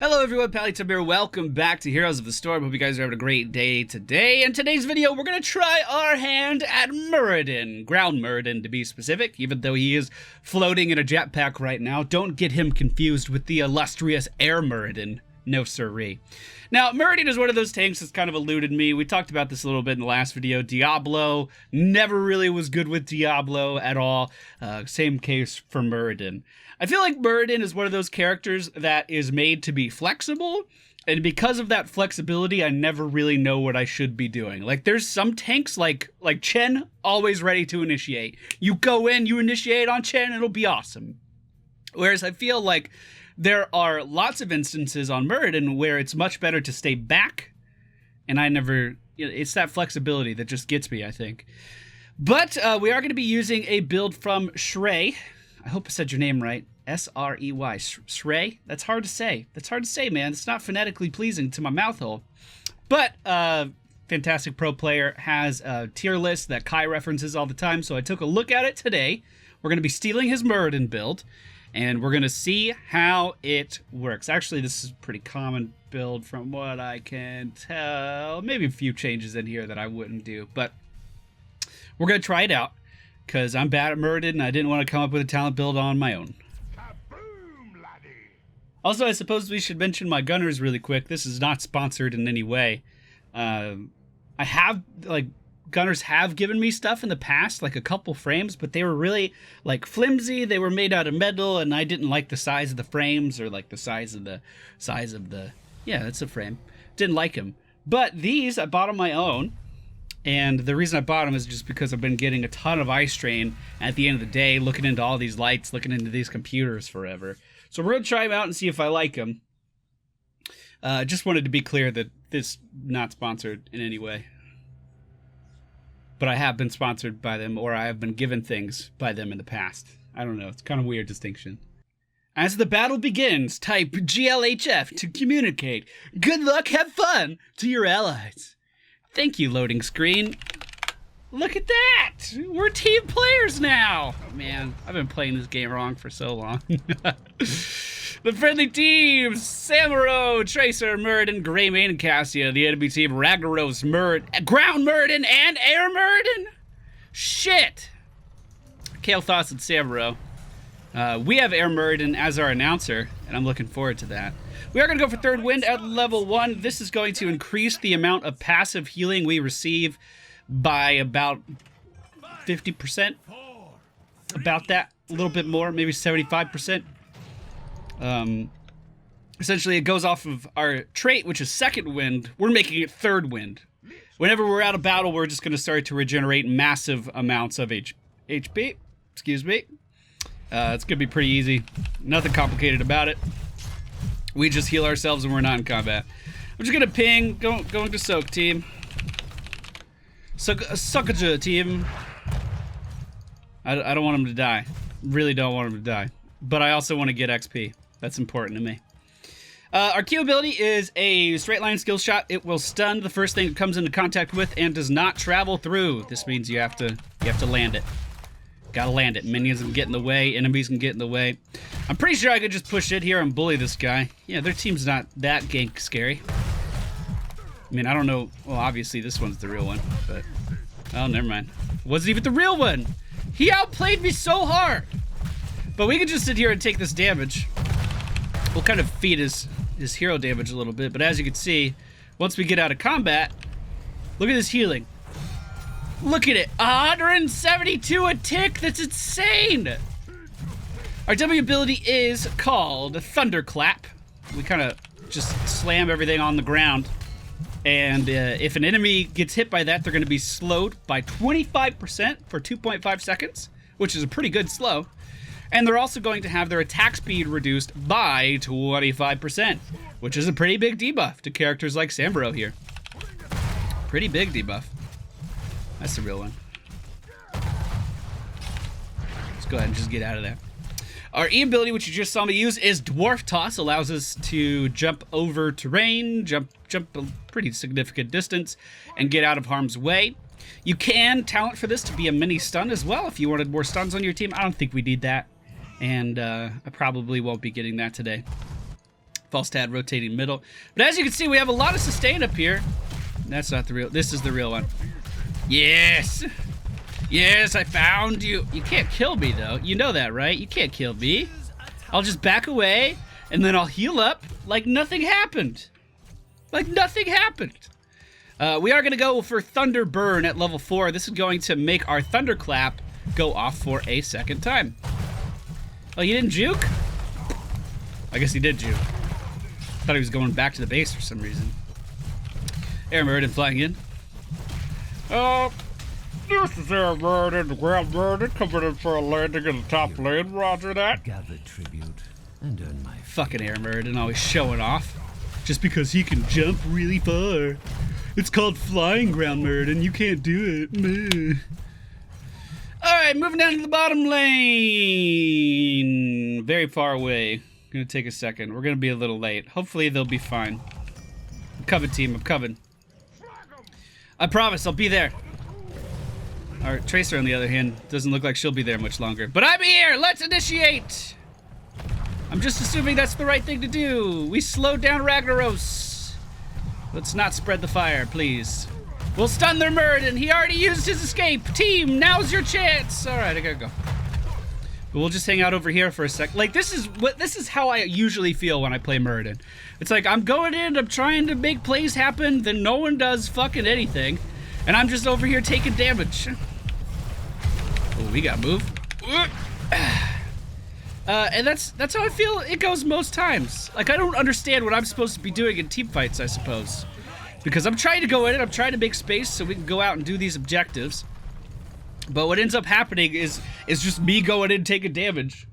Hello everyone, MFPallytime here. Welcome back to Heroes of the Storm. Hope you guys are having a great day today. In today's video, we're going to try our hand at Muradin. Ground Muradin, to be specific, even though he is floating in a jetpack right now. Don't get him confused with the illustrious Air Muradin. No siree. Now, Muradin is one of those tanks that's kind of eluded me. We talked about this a little bit in the last video. Diablo never really was good with Diablo at all. Same case for Muradin. I feel like Muradin is one of those characters that is made to be flexible, and because of that flexibility, I never really know what I should be doing. Like, there's some tanks like Chen, always ready to initiate. You go in, you initiate on Chen, it'll be awesome. Whereas I feel like there are lots of instances on Muradin where it's much better to stay back, and it's that flexibility that just gets me, I think. But we are going to be using a build from Shrey. I hope I said your name right. S-R-E-Y. Shrey? That's hard to say. That's hard to say, man. It's not phonetically pleasing to my mouth hole. But fantastic pro player has a tier list that Kai references all the time, so I took a look at it today. We're going to be stealing his Muradin build, and we're going to see how it works. Actually, this is a pretty common build from what I can tell. Maybe a few changes in here that I wouldn't do, but we're going to try it out because I'm bad at Muradin and I didn't want to come up with a talent build on my own. Also, I suppose we should mention my gunners really quick. This is not sponsored in any way. Gunners have given me stuff in the past, like a couple frames, but they were really flimsy. They were made out of metal, and I didn't like the size of the frames or the size of the yeah, that's a frame. Didn't like them. But these I bought on my own, and the reason I bought them is just because I've been getting a ton of eye strain at the end of the day, looking into all these lights, looking into these computers forever. So we're gonna try them out and see if I like them. Just wanted to be clear that this is not sponsored in any way. But I have been sponsored by them, or I have been given things by them in the past. I don't know. It's kind of a weird distinction. As the battle begins, type GLHF to communicate. Good luck, have fun to your allies. Thank you, loading screen. Look at that! We're team players now! Oh, man, I've been playing this game wrong for so long. The friendly teams, Samuro, Tracer, Muradin, Greymane, and Cassia. The enemy team, Ragnaros, Ground Muradin, and Air Muradin? Shit! Kale Thoughts and Samuro. We have Air Muradin as our announcer, and I'm looking forward to that. We are going to go for Third Wind at level 1. This is going to increase the amount of passive healing we receive by about 50%. About that. A little bit more, maybe 75%. Essentially it goes off of our trait, which is Second Wind. We're making it Third Wind. Whenever we're out of battle, we're just going to start to regenerate massive amounts of HP. Excuse me. It's going to be pretty easy. Nothing complicated about it. We just heal ourselves when we're not in combat. I'm just going to ping. Going to soak, team. Suckaja, team. I don't want him to die. Really don't want him to die. But I also want to get XP. That's important to me. Our Q ability is a straight line skill shot. It will stun the first thing it comes into contact with and does not travel through. This means you have to land it. Gotta land it. Minions can get in the way. Enemies can get in the way. I'm pretty sure I could just push it here and bully this guy. Yeah, their team's not that gank scary. I mean, I don't know. Well, obviously this one's the real one, but oh, never mind. Wasn't even the real one. He outplayed me so hard. But we can just sit here and take this damage. We'll kind of feed his hero damage a little bit, but as you can see, once we get out of combat, look at this healing. Look at it, 172 a tick, that's insane! Our W ability is called Thunderclap. We kind of just slam everything on the ground, and if an enemy gets hit by that, they're going to be slowed by 25% for 2.5 seconds, which is a pretty good slow. And they're also going to have their attack speed reduced by 25%, which is a pretty big debuff to characters like Samuro here. Pretty big debuff. That's the real one. Let's go ahead and just get out of there. Our E ability, which you just saw me use, is Dwarf Toss. Allows us to jump over terrain, jump a pretty significant distance, and get out of harm's way. You can talent for this to be a mini stun as well if you wanted more stuns on your team. I don't think we need that. And I probably won't be getting that today. False tad rotating middle. But as you can see, we have a lot of sustain up here. That's not the real, this is the real one. Yes! Yes, I found you. You can't kill me though. You know that, right? You can't kill me. I'll just back away and then I'll heal up like nothing happened. Like nothing happened. We are gonna go for Thunder Burn at level 4. This is going to make our Thunderclap go off for a second time. Oh, you didn't juke? I guess he did juke. Thought he was going back to the base for some reason. Air Muradin flying in. This is Air Muradin, the ground Muradin, coming in for a landing in the top lane. Roger that. Gather tribute and earn my fucking Air Muradin always showing off. Just because he can jump really far. It's called flying ground Muradin. You can't do it. Alright, moving down to the bottom lane. Very far away. Gonna take a second. We're gonna be a little late. Hopefully they'll be fine. I'm coming, team. I'm coming. I promise I'll be there. Our Tracer, on the other hand, doesn't look like she'll be there much longer. But I'm here! Let's initiate! I'm just assuming that's the right thing to do. We slowed down Ragnaros. Let's not spread the fire, please. We'll stun their Muradin. He already used his escape. Team, now's your chance. Alright, I gotta go. But we'll just hang out over here for a sec. Like, this is how I usually feel when I play Muradin. It's like, I'm going in, I'm trying to make plays happen, then no one does fucking anything. And I'm just over here taking damage. Oh, we gotta move. And that's how I feel it goes most times. Like, I don't understand what I'm supposed to be doing in team fights, I suppose. Because I'm trying to go in and I'm trying to make space so we can go out and do these objectives. But what ends up happening is just me going in taking damage.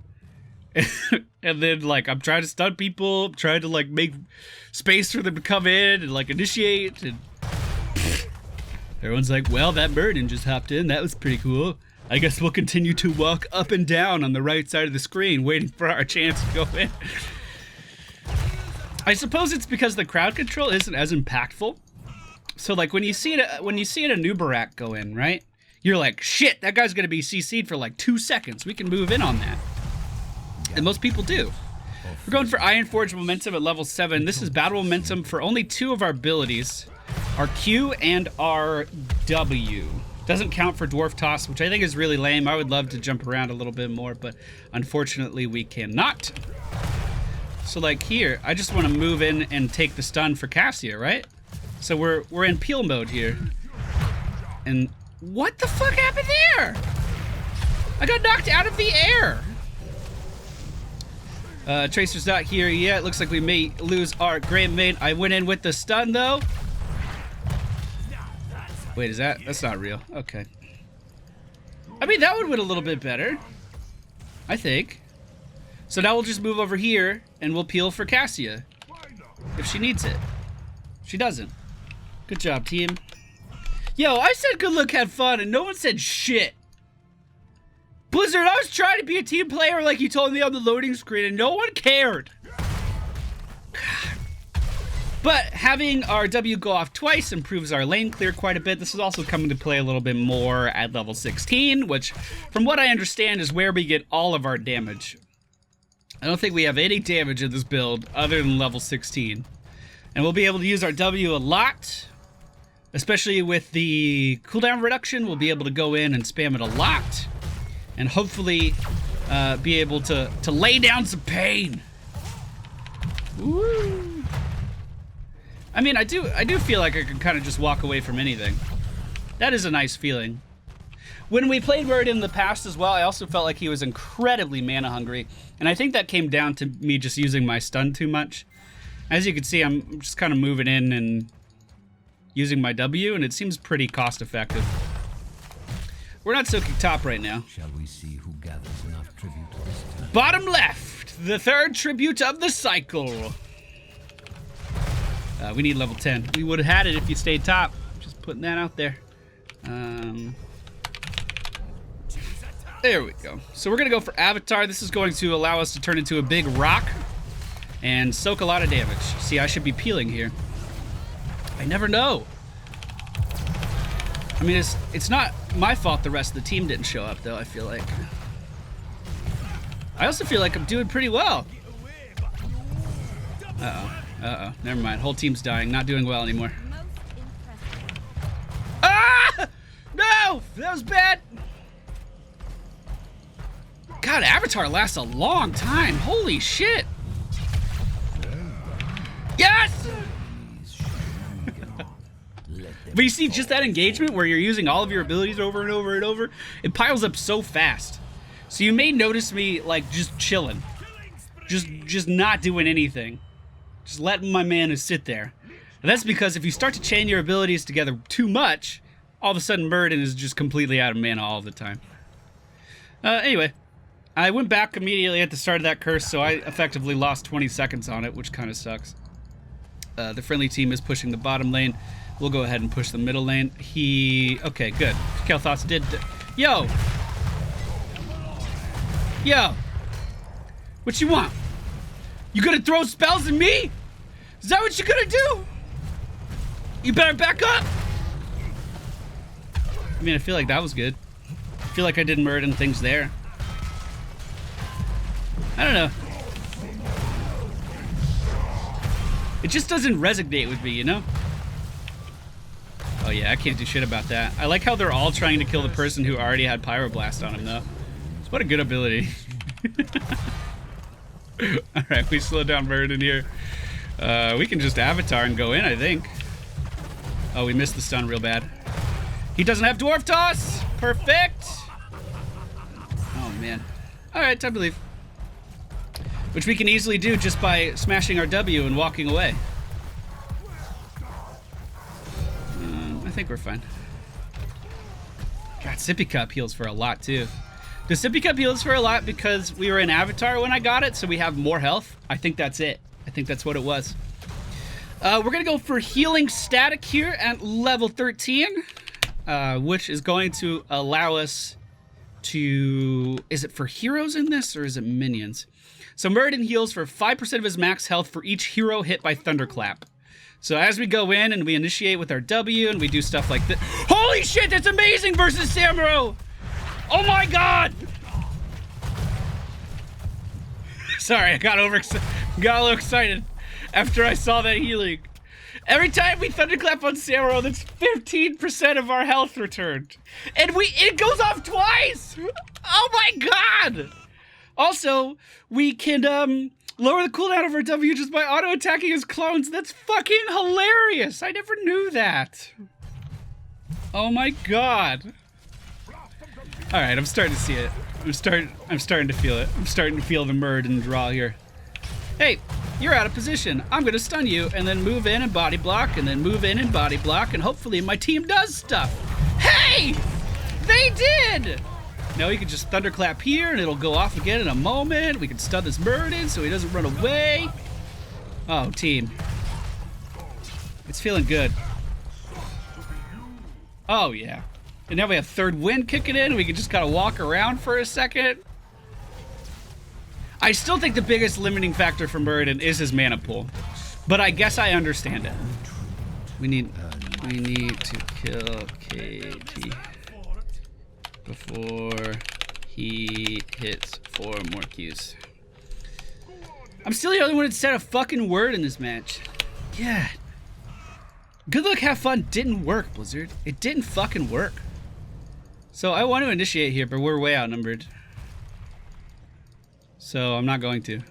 And then, like, I'm trying to stun people, trying to, like, make space for them to come in and, like, initiate. And everyone's like, well, that Muradin just hopped in. That was pretty cool. I guess we'll continue to walk up and down on the right side of the screen, waiting for our chance to go in. I suppose it's because the crowd control isn't as impactful. So, like, when you see it, a Nubarak go in, right? You're like, shit, that guy's gonna be CC'd for like 2 seconds. We can move in on that. And most people do. We're going for Iron Forge Momentum at level 7. This is battle momentum for only 2 of our abilities. Our Q and our W. Doesn't count for Dwarf Toss, which I think is really lame. I would love to jump around a little bit more, but unfortunately we cannot. So like here, I just want to move in and take the stun for Cassia, right? So we're in peel mode here. And what the fuck happened there? I got knocked out of the air. Tracer's not here yet. Looks like we may lose our Grand Mate. I went in with the stun though. Wait, is that's not real? Okay. I mean, that would win a little bit better, I think. So now we'll just move over here and we'll peel for Cassia if she needs it. She doesn't. Good job, team. Yo, I said good luck, had fun, and no one said shit. Blizzard, I was trying to be a team player like you told me on the loading screen, and no one cared. But having our W go off twice improves our lane clear quite a bit. This is also coming to play a little bit more at level 16, which, from what I understand, is where we get all of our damage. I don't think we have any damage in this build other than level 16. And we'll be able to use our W a lot, especially with the cooldown reduction. We'll be able to go in and spam it a lot, and hopefully be able to lay down some pain. Woo! I mean, I do feel like I can kind of just walk away from anything. That is a nice feeling. When we played Muradin in the past as well, I also felt like he was incredibly mana hungry, and I think that came down to me just using my stun too much. As you can see, I'm just kind of moving in and using my W, and it seems pretty cost effective. We're not soaking top right now. Shall we see who gathers enough tribute this time? Bottom left, the 3rd tribute of the cycle. We need level 10. We would have had it if you stayed top. Just putting that out there. There we go. So we're gonna go for Avatar. This is going to allow us to turn into a big rock and soak a lot of damage. See, I should be peeling here. I never know. I mean, it's not my fault the rest of the team didn't show up, though, I feel like. I also feel like I'm doing pretty well. Uh-oh. Uh-oh. Never mind. Whole team's dying. Not doing well anymore. Ah! No! That was bad. God, Avatar lasts a long time. Holy shit. Yes! But you see, just that engagement where you're using all of your abilities over and over and over, it piles up so fast. So you may notice me, like, just chilling. Just not doing anything. Just letting my mana sit there. And that's because if you start to chain your abilities together too much, all of a sudden Muradin is just completely out of mana all the time. Anyway, I went back immediately at the start of that curse, so I effectively lost 20 seconds on it, which kind of sucks. The friendly team is pushing the bottom lane. We'll go ahead and push the middle lane. Okay, good. Kel'Thas did... Yo! Yo! What you want? You gonna throw spells at me? Is that what you gonna do? You better back up! I mean, I feel like that was good. I feel like I did Muradin things there. I don't know. It just doesn't resonate with me, you know? Oh yeah, I can't do shit about that. I like how they're all trying to kill the person who already had Pyroblast on him, though. So what a good ability. Alright, we slowed down Muradin here. We can just Avatar and go in, I think. Oh, we missed the stun real bad. He doesn't have Dwarf Toss! Perfect! Oh, man. Alright, time to leave. Which we can easily do just by smashing our W and walking away. I think we're fine. God, Sippy Cup heals for a lot, too. The Sippy Cup heals for a lot because we were in Avatar when I got it, so we have more health. I think that's it. I think that's what it was. We're going to go for Healing Static here at level 13, which is going to allow us to... Is it for heroes in this, or is it minions? So Muradin heals for 5% of his max health for each hero hit by Thunderclap. So as we go in and we initiate with our W and we do stuff like this. Holy shit, that's amazing versus Samuro! Oh my god! Sorry, I got a little excited after I saw that healing. Every time we Thunderclap on Samuro, that's 15% of our health returned. And it goes off twice! Oh my god! Also, we can lower the cooldown of our W just by auto-attacking his clones. That's fucking hilarious! I never knew that. Oh my god. Alright, I'm starting to see it. I'm starting to feel it. I'm starting to feel the Muradin draw here. Hey, you're out of position. I'm gonna stun you and then move in and body block and then move in and body block and hopefully my team does stuff. Hey! They did! Now we can just Thunderclap here and it'll go off again in a moment. We can stun this Muradin so he doesn't run away. Oh, team. It's feeling good. Oh, yeah. And now we have third wind kicking in. We can just kind of walk around for a second. I still think the biggest limiting factor for Muradin is his mana pool. But I guess I understand it. We need to kill KT before he hits 4 more Qs. I'm still the only one that said a fucking word in this match. Yeah. Good luck, have fun didn't work, Blizzard. It didn't fucking work. So I want to initiate here, but we're way outnumbered. So I'm not going to.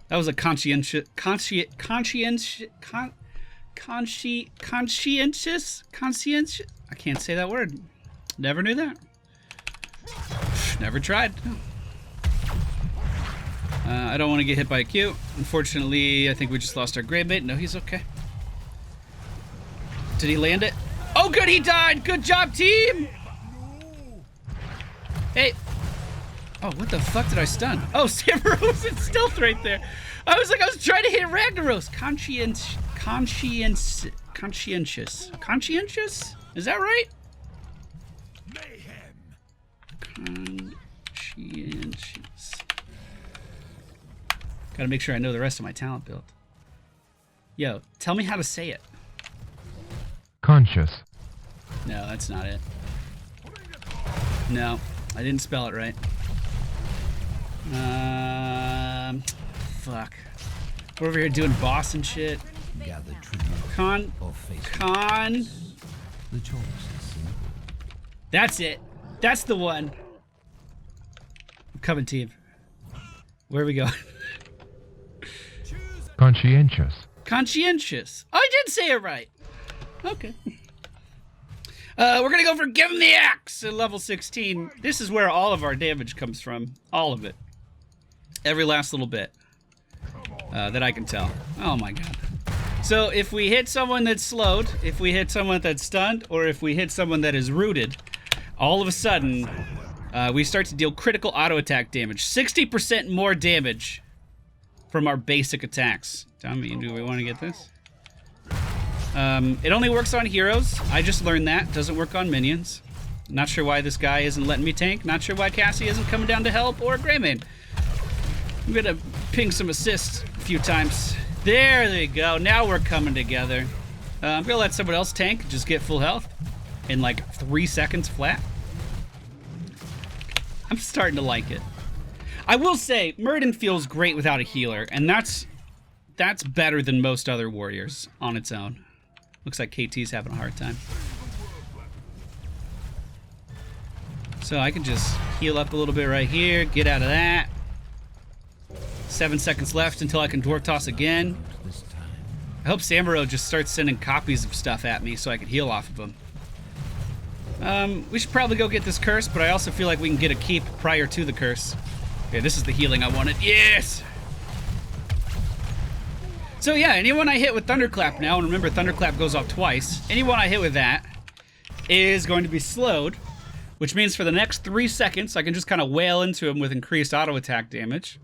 That was a conscientious, I can't say that word. Never knew that. Never tried. I don't want to get hit by a Q. Unfortunately, I think we just lost our grave mate. No, he's okay. Did he land it? Oh, good, he died. Good job, team. Hey. Oh, what the fuck did I stun? Oh, Samuros in stealth right there. I was trying to hit Ragnaros. Conscientious. Conscientious? Is that right? Conscientious. Gotta make sure I know the rest of my talent build. Yo, tell me how to say it. Conscious. No, that's not it. No, I didn't spell it right. Fuck. We're over here doing boss and shit. Gather tribute or face the choice is simple. That's it. That's the one. I'm coming, team. Where are we going? Conscientious. Conscientious. Oh, I did say it right. Okay. We're gonna go for Give Him the Axe at level 16. This is where all of our damage comes from. All of it. Every last little bit. That I can tell. Oh my god. So if we hit someone that's slowed, if we hit someone that's stunned, or if we hit someone that is rooted, all of a sudden, we start to deal critical auto attack damage. 60% more damage from our basic attacks. Tell me, do we want to get this? It only works on heroes. I just learned that. Doesn't work on minions. Not sure why this guy isn't letting me tank. Not sure why Cassie isn't coming down to help, or Greymane. I'm gonna ping some assists a few times. There they go. Now we're coming together. I'm gonna let someone else tank, just get full health in like 3 seconds flat. I'm starting to like it. I will say, Muradin feels great without a healer, and that's better than most other warriors on its own. Looks like KT's having a hard time. So I can just heal up a little bit right here, get out of that. 7 seconds left until I can dwarf toss again. I hope Samuro just starts sending copies of stuff at me so I can heal off of them. We should probably go get this curse, but I also feel like we can get a keep prior to the curse. Okay, this is the healing I wanted. Yes! So yeah, anyone I hit with Thunderclap now, and remember Thunderclap goes off twice, anyone I hit with that is going to be slowed, which means for the next 3 seconds I can just kind of wail into him with increased auto attack damage.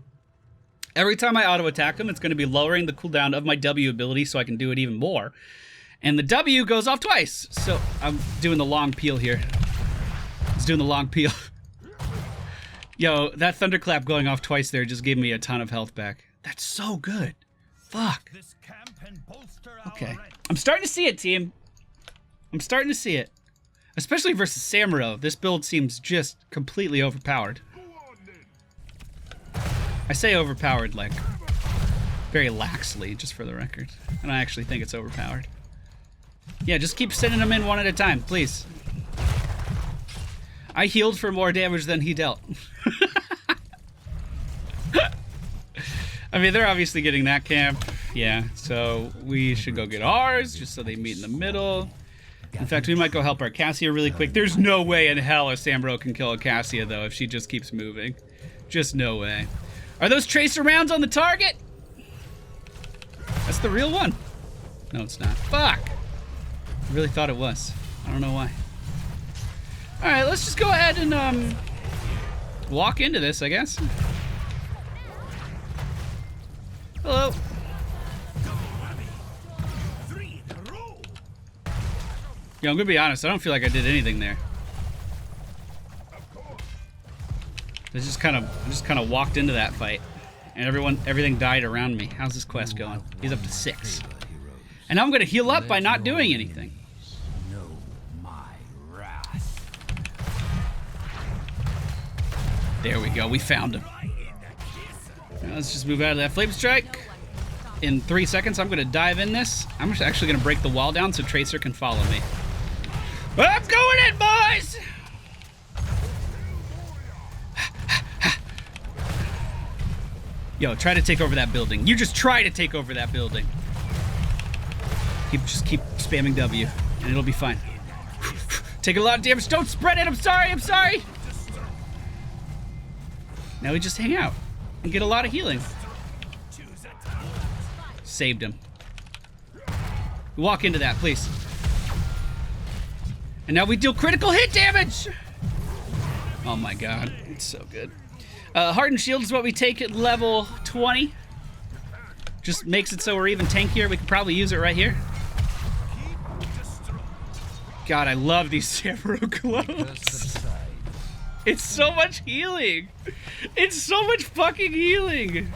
Every time I auto attack him, it's going to be lowering the cooldown of my W ability so I can do it even more. And the W goes off twice. So I'm doing the long peel here. It's doing the long peel. Yo, that Thunderclap going off twice there just gave me a ton of health back. That's so good. Fuck. Okay. I'm starting to see it, team. I'm starting to see it. Especially versus Samuro. This build seems just completely overpowered. I say overpowered like very laxly, just for the record. And I actually think it's overpowered. Yeah, just keep sending them in one at a time, please. I healed for more damage than he dealt. I mean, they're obviously getting that camp. Yeah, so we should go get ours, just so they meet in the middle. In fact, we might go help our Cassia really quick. There's no way in hell a Samuro can kill a Cassia, though, if she just keeps moving. Just no way. Are those tracer rounds on the target? That's the real one. No, it's not. Fuck! I really thought it was. I don't know why. Alright, let's just go ahead and, walk into this, I guess. Hello. Yo, I'm gonna be honest, I don't feel like I did anything there. I just kind of walked into that fight, and everything died around me. How's this quest going? He's up to 6. And now I'm gonna heal up by not doing anything. There we go, we found him. Now let's just move out of that flame strike. In 3 seconds, I'm gonna dive in this. I'm actually gonna break the wall down so Tracer can follow me. But I'm going in, boys! Yo, try to take over that building. You just try to take over that building. Just keep spamming W, and it'll be fine. Taking a lot of damage. Don't spread it. I'm sorry. I'm sorry. Now we just hang out and get a lot of healing. Saved him. Walk into that, please. And now we deal critical hit damage. Oh my god, it's so good. Hardened Shield is what we take at level 20. Just makes it so we're even tankier. We could probably use it right here. God, I love these Samuro gloves. It's so much healing. It's so much fucking healing.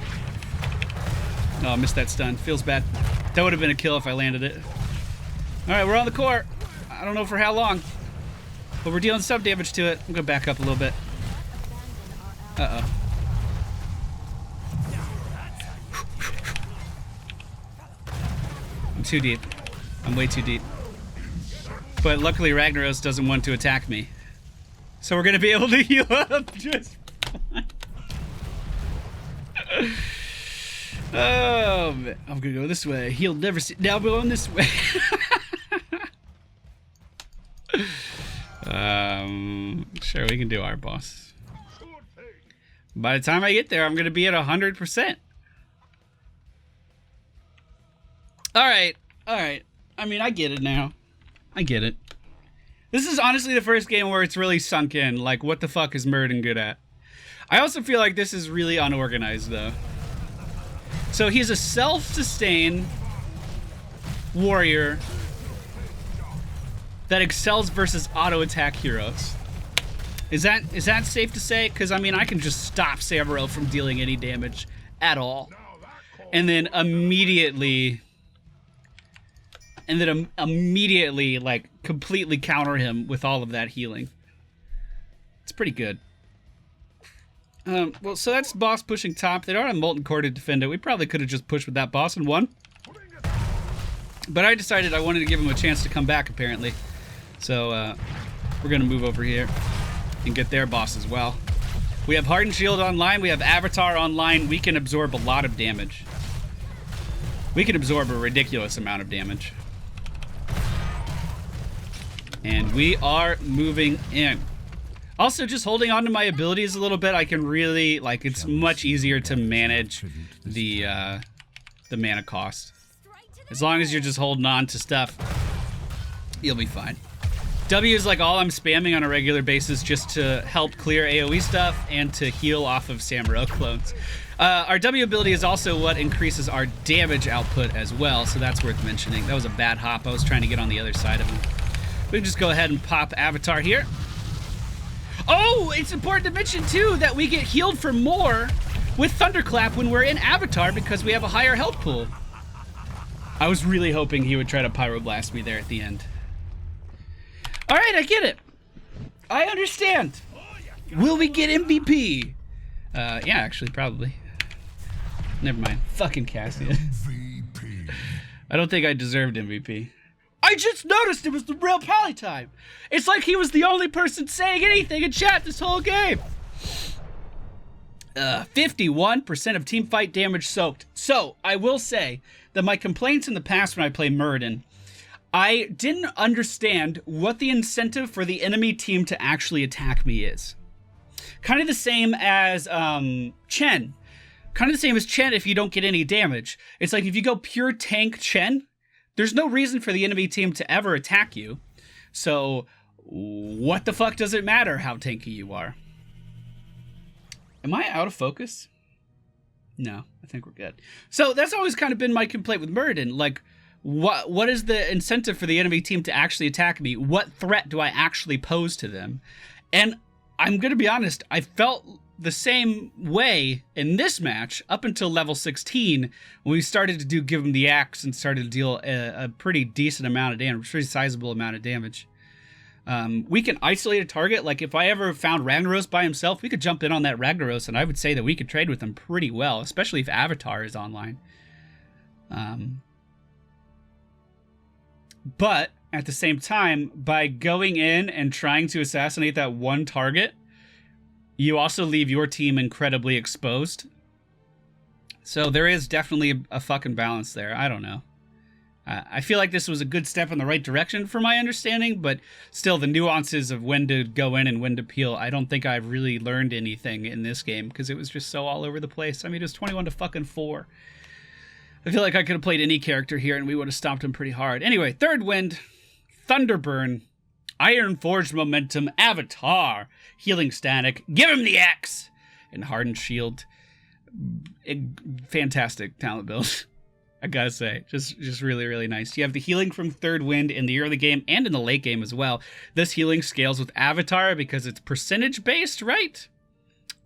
Oh, I missed that stun. Feels bad. That would have been a kill if I landed it. All right, we're on the core. I don't know for how long, but we're dealing some damage to it. I'm gonna back up a little bit. Uh-oh. too deep. I'm way too deep. But luckily Ragnaros doesn't want to attack me. So we're gonna be able to heal up just fine. Oh, man. I'm gonna go this way. He'll never see. Now I'm going this way. Sure, we can do our boss. By the time I get there, I'm gonna be at 100%. Alright, alright. I mean, I get it now. I get it. This is honestly the first game where it's really sunk in. Like, what the fuck is Muradin good at? I also feel like this is really unorganized, though. So he's a self-sustain warrior that excels versus auto-attack heroes. Is that safe to say? Because, I mean, I can just stop Samuro from dealing any damage at all. And then immediately... like, completely counter him with all of that healing. It's pretty good. Well, so that's boss pushing top. They don't have Molten Core to defend it. We probably could have just pushed with that boss and won. But I decided I wanted to give him a chance to come back, apparently. So, we're going to move over here and get their boss as well. We have Hardened Shield online. We have Avatar online. We can absorb a lot of damage. We can absorb a ridiculous amount of damage. And we are moving in. Also, just holding on to my abilities a little bit, I can really, like, it's much easier to manage the mana cost. As long as you're just holding on to stuff, you'll be fine. W is like all I'm spamming on a regular basis just to help clear AoE stuff and to heal off of Samuro clones. Our W ability is also what increases our damage output as well, so that's worth mentioning. That was a bad hop. I was trying to get on the other side of him. We can just go ahead and pop Avatar here. Oh, it's important to mention too that we get healed for more with Thunderclap when we're in Avatar because we have a higher health pool. I was really hoping he would try to Pyroblast me there at the end. All right, I get it. I understand. Will we get MVP? Yeah, actually, probably. Never mind. Fucking Cassian. MVP. I don't think I deserved MVP. I just noticed it was the real Pallytime. It's like he was the only person saying anything in chat this whole game. 51% of team fight damage soaked. So, I will say that my complaints in the past when I play Muradin, I didn't understand what the incentive for the enemy team to actually attack me is. Kind of the same as Chen. Kind of the same as Chen if you don't get any damage. It's like if you go pure tank Chen, there's no reason for the enemy team to ever attack you. So, what the fuck does it matter how tanky you are? Am I out of focus? No, I think we're good. So, that's always kind of been my complaint with Muradin. Like, what is the incentive for the enemy team to actually attack me? What threat do I actually pose to them? And I'm going to be honest, I felt the same way in this match up until level 16 when we started to give him the axe and started to deal a pretty decent amount of damage, pretty sizable amount of damage. We can isolate a target. Like if I ever found Ragnaros by himself, we could jump in on that Ragnaros and I would say that we could trade with him pretty well, especially if Avatar is online. But at the same time, by going in and trying to assassinate that one target, you also leave your team incredibly exposed. So there is definitely a fucking balance there. I don't know. I feel like this was a good step in the right direction for my understanding, but still the nuances of when to go in and when to peel, I don't think I've really learned anything in this game because it was just so all over the place. I mean, it was 21-4. I feel like I could have played any character here and we would have stomped him pretty hard. Anyway, third wind, Thunderburn, Iron Forged Momentum, Avatar, Healing Static, give him the axe, and Hardened Shield. Fantastic talent build. I gotta say, just really, really nice. You have the healing from third wind in the early game and in the late game as well. This healing scales with Avatar because it's percentage based, right?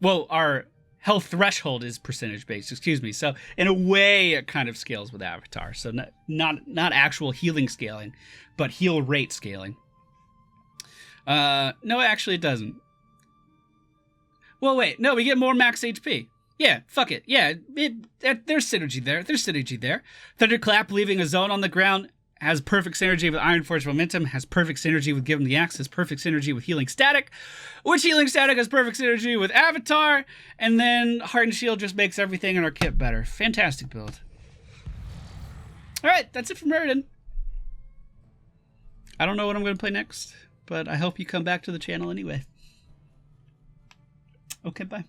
Well, our health threshold is percentage based, excuse me. So in a way, it kind of scales with Avatar. So not actual healing scaling, but heal rate scaling. No, actually it doesn't. Well, wait, no, we get more max HP. Yeah, fuck it. Yeah, there's synergy there. There's synergy there. Thunderclap leaving a zone on the ground has perfect synergy with Iron Force Momentum, has perfect synergy with Give Him the Axe, has perfect synergy with Healing Static, which Healing Static has perfect synergy with Avatar, and then Heart and Shield just makes everything in our kit better. Fantastic build. Alright, that's it from Muradin. I don't know what I'm going to play next, but I hope you come back to the channel anyway. Okay, bye.